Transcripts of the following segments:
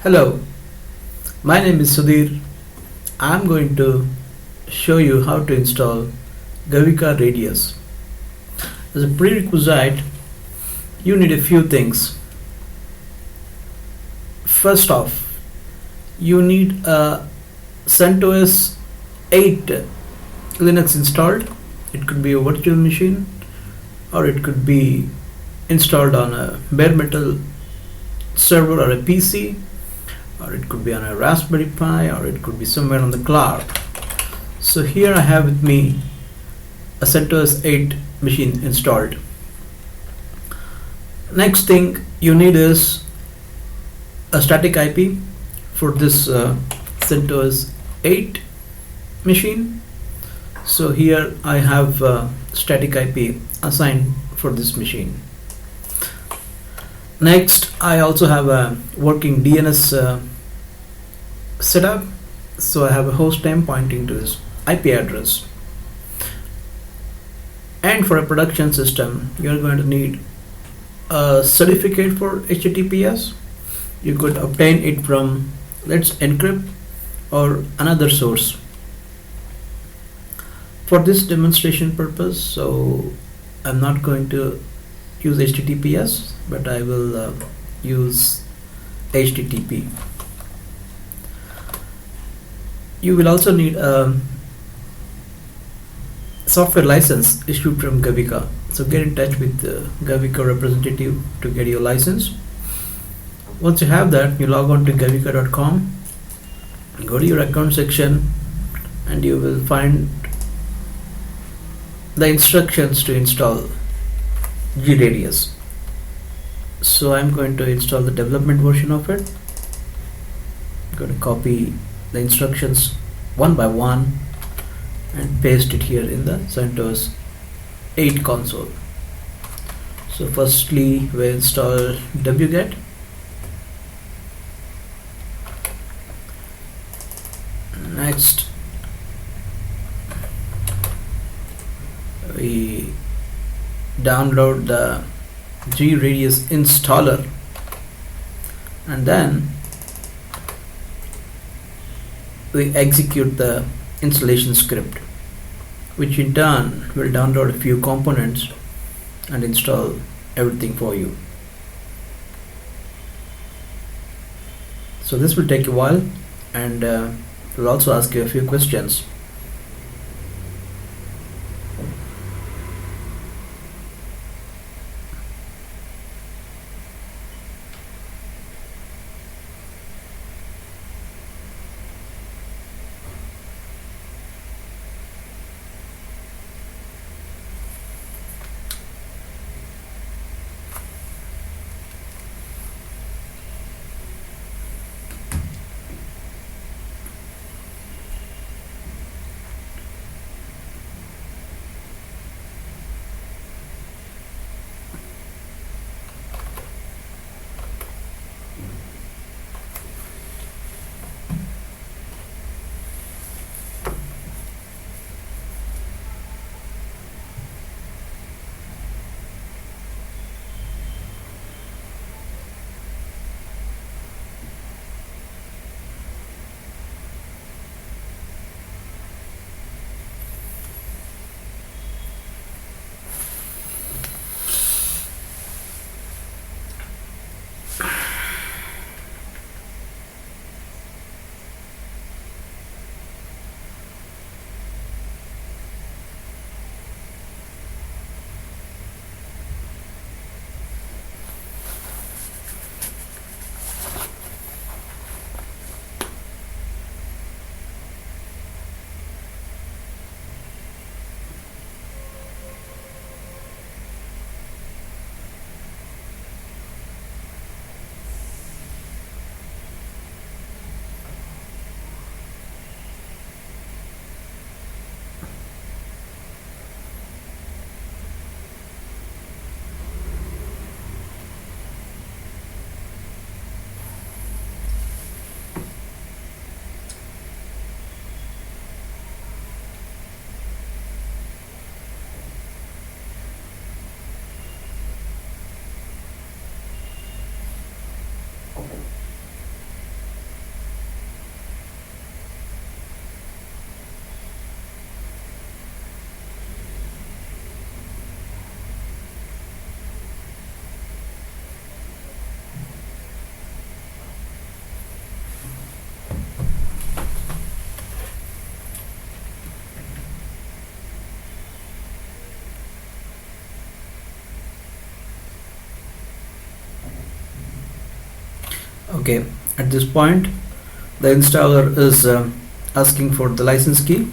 Hello, my name is Sudhir. I'm going to show you how to install Gavika Radius. As a prerequisite, you need a few things. First off, you need a CentOS 8 Linux installed. It could be a virtual machine or it could be installed on a bare metal server or a PC, or it could be on a Raspberry Pi, or it could be somewhere on the cloud. So here I have with me a CentOS 8 machine installed. Next thing you need is a static IP for this CentOS 8 machine. So here I have static IP assigned for this machine. Next, I also have a working DNS setup. So I have a host name pointing to this IP address. And for a production system, you're going to need a certificate for HTTPS. You could obtain it from Let's Encrypt or another source. For this demonstration purpose, so I'm not going to use HTTPS, but I will use HTTP. You will also need a software license issued from Gavika. So get in touch with the Gavika representative to get your license. Once you have that, you log on to gavika.com, go to your account section, and you will find the instructions to install GRADIUS. So I'm going to install the development version of it. I'm going to copy the instructions one by one and paste it here in the CentOS 8 console. So firstly we install wget. Next we download the GRADIUS installer, and then we execute the installation script, which in turn will download a few components and install everything for you. So this will take a while, and we'll also ask you a few questions. Okay, at this point the installer is asking for the license key.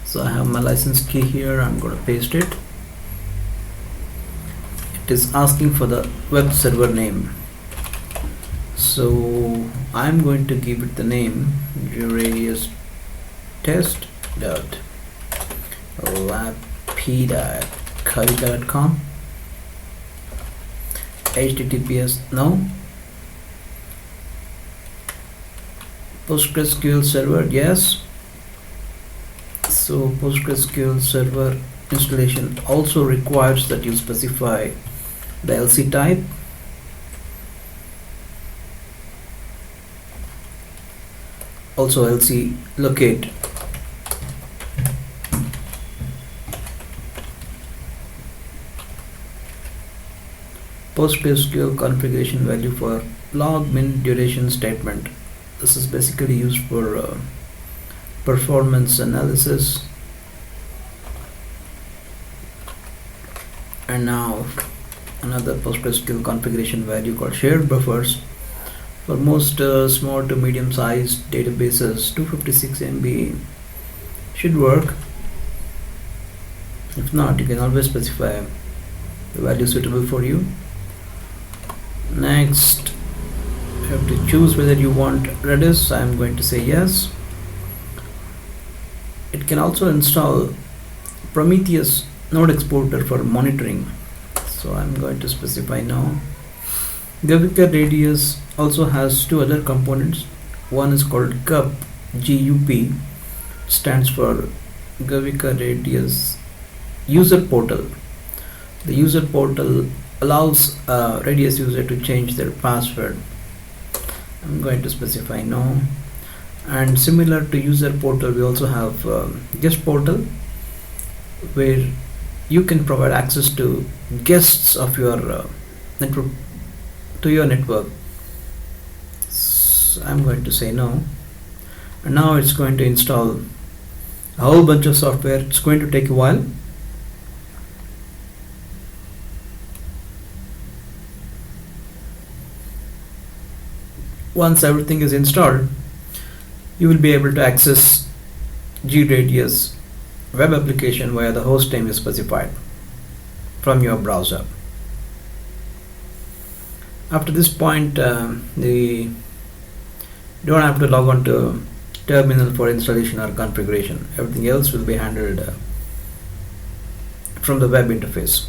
So I have my license key here. I'm going to paste it. It is asking for the web server name, so I'm going to give it the name GRADIUS test.lab.com. HTTPS no. PostgreSQL server yes. So PostgreSQL server installation also requires that you specify the LC type. Also LC locate. PostgreSQL configuration value for log min duration statement. This is basically used for performance analysis. And now another PostgreSQL configuration value called shared buffers. For most small to medium sized databases, 256 MB should work. If not, you can always specify the value suitable for you. Next, you have to choose whether you want Redis. I am going to say yes. It can also install Prometheus node exporter for monitoring, so I'm going to specify no. GRADIUS also has two other components. One is called GUP, GUP, stands for GRADIUS user portal. The user portal allows Radius user to change their password. I'm going to specify no. And similar to user portal, we also have guest portal, where you can provide access to guests of your network, to your network. So I'm going to say no. And now it's going to install a whole bunch of software. It's going to take a while. Once everything is installed, you will be able to access GRADIUS web application via the host name is specified from your browser. After this point, you don't have to log on to terminal for installation or configuration. Everything else will be handled from the web interface.